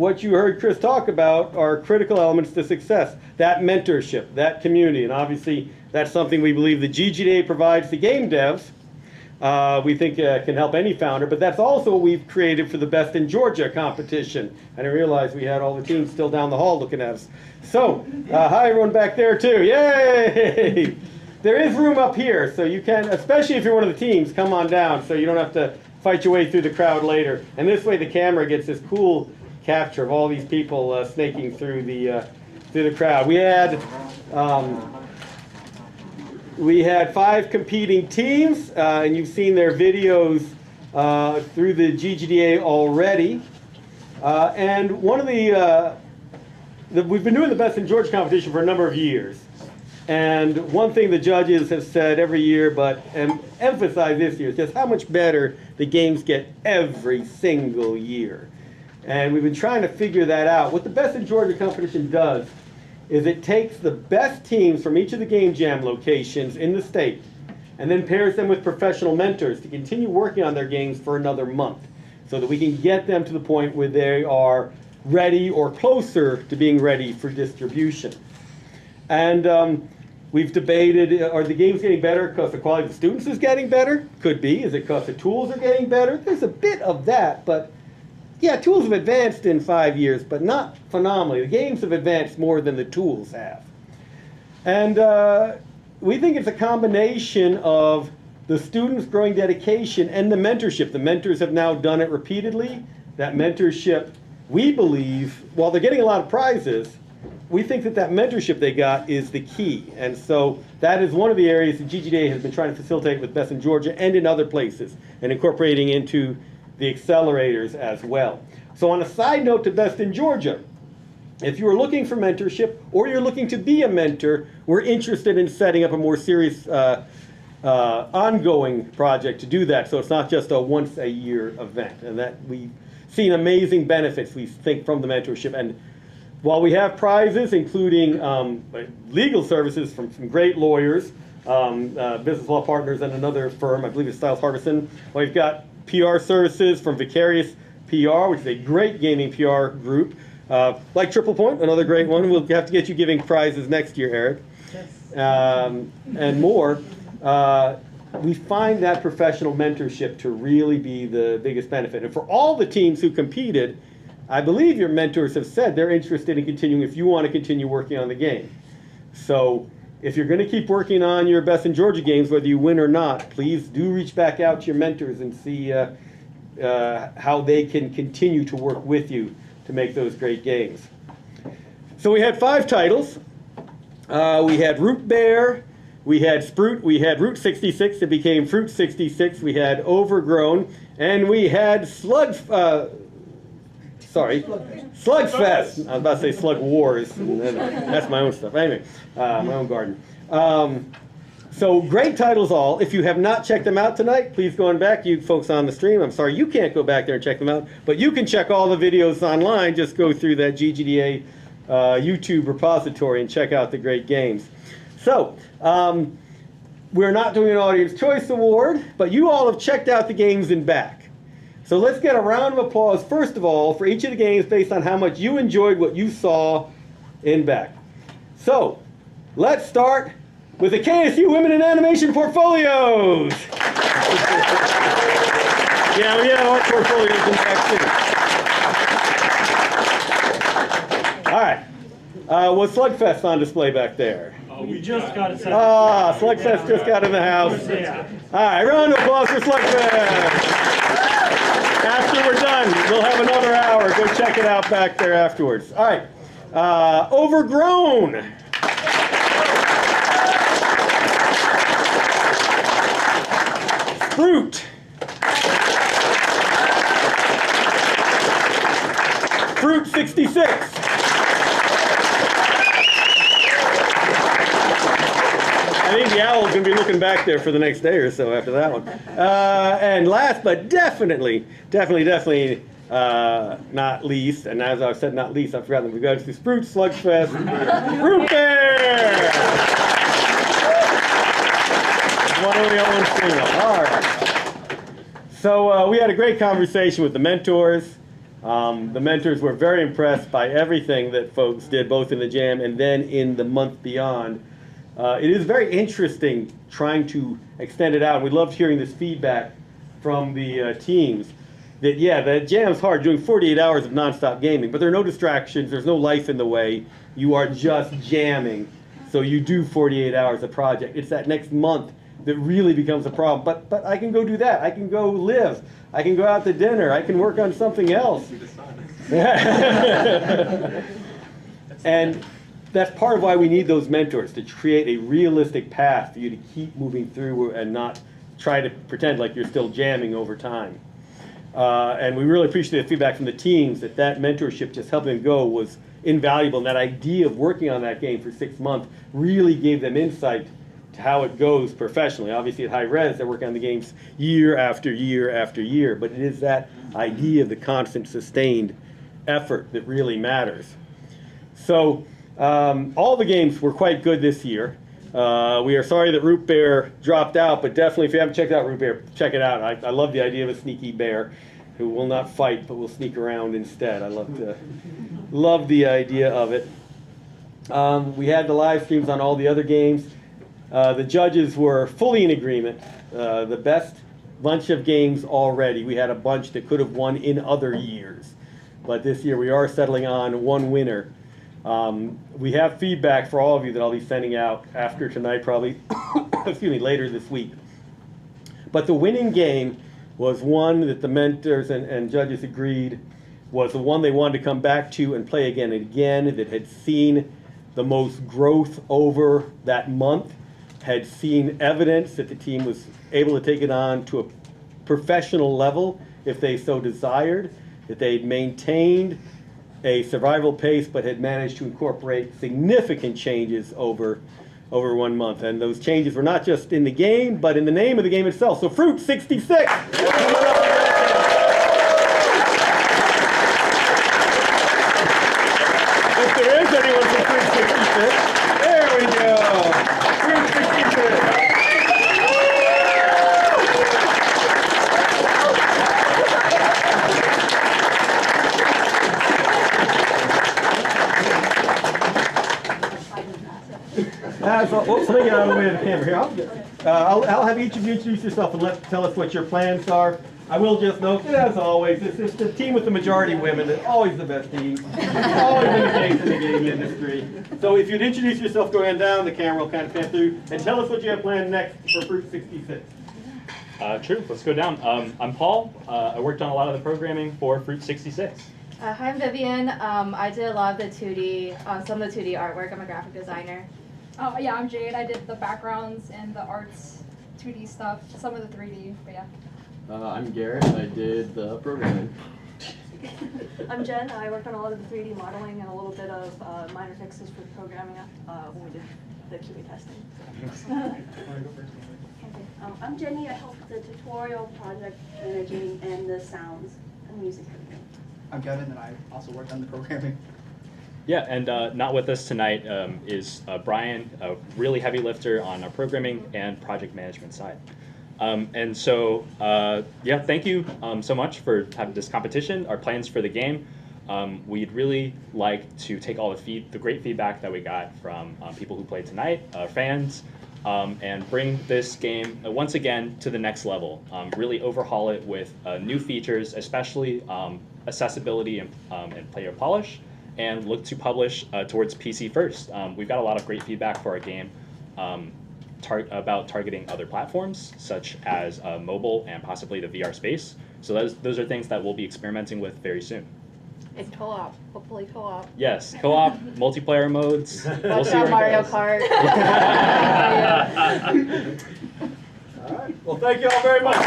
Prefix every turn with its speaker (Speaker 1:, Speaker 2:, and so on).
Speaker 1: what you heard Chris talk about are critical elements to success. That mentorship, that community, and obviously that's something we believe the GGDA provides to game devs. We think can help any founder, but that's also what we've created for the Best in Georgia competition. I didn't realize we had all the teams still down the hall looking at us. So, hi everyone back there too, yay! There is room up here, so you can, especially if you're one of the teams, come on down so you don't have to fight your way through the crowd later. And this way the camera gets this cool capture of all these people snaking through the crowd. We had 5 competing teams, and you've seen their videos through the GGDA already. And one of we've been doing the Best in Georgia competition for a number of years. And one thing the judges have said every year, but emphasize this year, is just how much better the games get every single year. And we've been trying to figure that out. What the Best in Georgia competition does is it takes the best teams from each of the Game Jam locations in the state and then pairs them with professional mentors to continue working on their games for another month so that we can get them to the point where they are ready or closer to being ready for distribution. And we've debated, are the games getting better because the quality of the students is getting better? Could be. Is it because the tools are getting better? There's a bit of that, but yeah, tools have advanced in 5 years, but not phenomenally. The games have advanced more than the tools have. And we think it's a combination of the students' growing dedication and the mentorship. The mentors have now done it repeatedly. That mentorship, we believe, while they're getting a lot of prizes, we think that mentorship they got is the key. And so that is one of the areas that GGDA has been trying to facilitate with Best in Georgia and in other places, and incorporating into the accelerators as well. So on a side note to Best in Georgia, if you are looking for mentorship or you're looking to be a mentor, we're interested in setting up a more serious ongoing project to do that, so it's not just a once-a-year event. And that we've seen amazing benefits, we think, from the mentorship. And while we have prizes, including legal services from some great lawyers, business law partners, and another firm, I believe it's Stites Harbison, we've got PR services from Vicarious PR, which is a great gaming PR group. Like Triple Point, another great one. We'll have to get you giving prizes next year, Eric. Yes. And more. We find that professional mentorship to really be the biggest benefit. And for all the teams who competed, I believe your mentors have said they're interested in continuing if you want to continue working on the game. So if you're going to keep working on your Best in Georgia games, whether you win or not, please do reach back out to your mentors and see how they can continue to work with you to make those great games. So we had 5 titles. We had Root Bear, we had Sproot, we had Route 66 that became Fruit 66, we had Overgrown, and we had Slugfest. I was about to say Slug Wars. That's my own stuff. Anyway, my own garden. So great titles all. If you have not checked them out tonight, please go on back. You folks on the stream, I'm sorry you can't go back there and check them out, but you can check all the videos online. Just go through that GGDA YouTube repository and check out the great games. So we're not doing an Audience Choice Award, but you all have checked out the games in back. So let's get a round of applause, first of all, for each of the games based on how much you enjoyed what you saw in back. So let's start with the KSU Women in Animation portfolios. Yeah, we have our portfolios in back too. All right. Was Slugfest on display back there?
Speaker 2: We just got it set.
Speaker 1: Ah, Slugfest just got in the house.
Speaker 2: Yeah.
Speaker 1: All right, round of applause for Slugfest. After we're done, we'll have another hour. Go check it out back there afterwards. All right, Overgrown. Sproot. Fruit 66. I think the owl's going to be looking back there for the next day or so after that one. And last but definitely not least, and as I've said not least, I've forgotten that we've got to Sproot, Slugfest, Root Bear! One only on one screen. All right. So we had a great conversation with the mentors. The mentors were very impressed by everything that folks did, both in the jam and then in the month beyond. It is very interesting trying to extend it out. We loved hearing this feedback from the teams that, yeah, the jam's hard, doing 48 hours of nonstop gaming, but there are no distractions, there's no life in the way. You are just jamming. So you do 48 hours a project. It's that next month that really becomes a problem. But I can go do that. I can go live. I can go out to dinner. I can work on something else. And that's part of why we need those mentors, to create a realistic path for you to keep moving through and not try to pretend like you're still jamming over time. And we really appreciate the feedback from the teams that mentorship, just helping them go, was invaluable. And that idea of working on that game for 6 months really gave them insight to how it goes professionally. Obviously at high res, they're working on the games year after year after year, but it is that idea of the constant sustained effort that really matters. So all the games were quite good this year. We are sorry that Root Bear dropped out, but definitely if you haven't checked out Root Bear, check it out. I love the idea of a sneaky bear who will not fight but will sneak around instead. I love the idea of it. We had the live streams on all the other games. The judges were fully in agreement. The best bunch of games already. We had a bunch that could have won in other years, but this year we are settling on one winner. We have feedback for all of you that I'll be sending out after tonight, probably excuse me, later this week. But the winning game was one that the mentors and judges agreed was the one they wanted to come back to and play again and again, that had seen the most growth over that month, had seen evidence that the team was able to take it on to a professional level if they so desired, that they'd maintained a survival pace but had managed to incorporate significant changes over 1 month. And those changes were not just in the game, but in the name of the game itself. So Fruit 66! If there is anyone from Fruit 66, there we go! Fruit 66! Let me get out of the way of the camera here. I'll have each of you introduce yourself and tell us what your plans are. I will just note that, as always, it's the team with the majority women that's always the best team. Always been the case in the game industry. So if you'd introduce yourself going down, the camera will kind of pan through, and tell us what you have planned next for Fruit 66.
Speaker 2: True, let's go down. I'm Paul. I worked on a lot of the programming for Fruit 66.
Speaker 3: Hi, I'm Vivian. I did a lot of the 2D, some of the 2D artwork. I'm a graphic designer.
Speaker 4: Yeah, I'm Jade. I did the backgrounds and the arts, 2D stuff, some of the 3D, but yeah.
Speaker 5: I'm Garrett. I did the programming.
Speaker 6: I'm Jen. I worked on a lot of the 3D modeling and a little bit of minor fixes for programming when we did the QA testing.
Speaker 7: Okay. I'm Jenny. I helped the tutorial project managing and the sounds and music.
Speaker 8: I'm Kevin, and I also worked on the programming.
Speaker 2: Yeah, and not with us tonight is Brian, a really heavy lifter on our programming and project management side. And so, yeah, thank you so much for having this competition. Our plans for the game, we'd really like to take all the great feedback that we got from people who played tonight, fans, and bring this game once again to the next level. Really overhaul it with new features, especially accessibility and player polish, and look to publish towards PC first. We've got a lot of great feedback for our game about targeting other platforms, such as mobile and possibly the VR space. So those are things that we'll be experimenting with very soon.
Speaker 3: And co-op, hopefully co-op.
Speaker 2: Yes, co-op, multiplayer modes.
Speaker 3: Watch out Mario Kart.
Speaker 1: All right. Well, thank you all very much.